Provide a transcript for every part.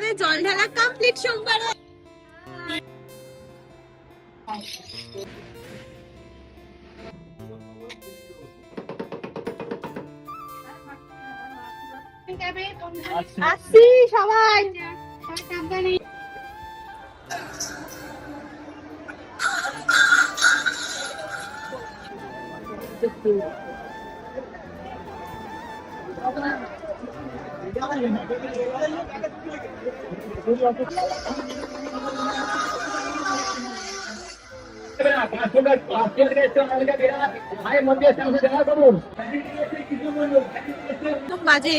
আমাদের জল ঢালা কমপ্লিট সোমবারে। আসছি সবাই। বাজে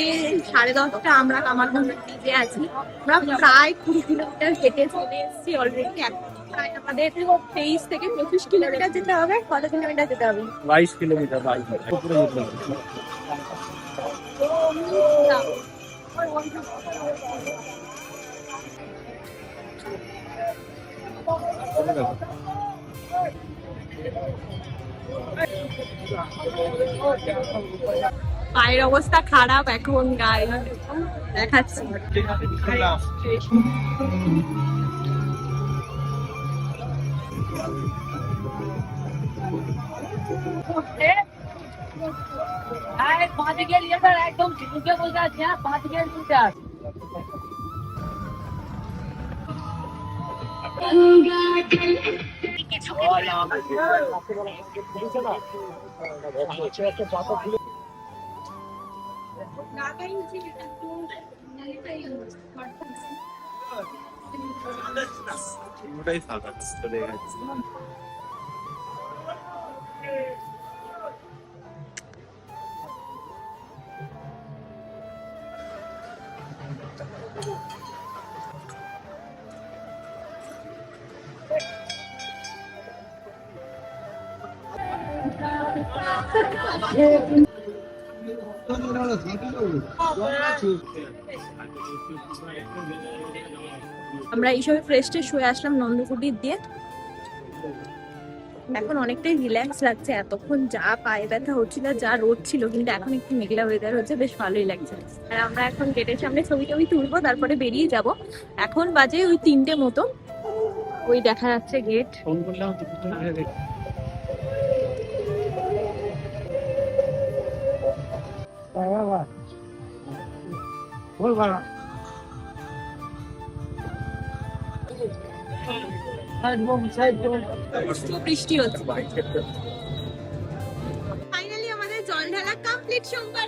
10:30, আমরা কামারগঞ্জের দিকে আছি। আমরা প্রায় 20 কিলোমিটার হেঁটে চলে এসেছি অলরেডি। প্রায় আমাদের 23 থেকে 25 কিলোমিটার যেতে হবে। কত কিলোমিটার যেতে হবে? 22 কিলোমিটার। পায়ের অবস্থা খারাপ এখন, গায়ে দেখাচ্ছি। একদম ঢুকে বসে আছে, 5 কিলোমিটার। ওটাই ফাঁকা চলে গেছে। আমরা এইসব ফ্রেশ ট্রেশ হয়ে আসলাম নন্দকুটির দিয়ে। এখন অনেকটাই রিল্যাক্স লাগছে। এতক্ষণ যা পায়ে ব্যথা হচ্ছিল, যা রোদ ছিল, কিন্তু এখন একটু মেঘলা ওয়েদার হচ্ছে, বেশ ভালোই লাগছে। আর আমরা এখন গেটের সামনে ছবি তুলবো, তারপরে বেরিয়ে যাব। এখন বাজে ওই 3টে মতো। ওই দেখা যাচ্ছে গেট। বৃষ্টি হচ্ছে। ফাইনালি আমাদের জল ঢালা কমপ্লিট সোমবার।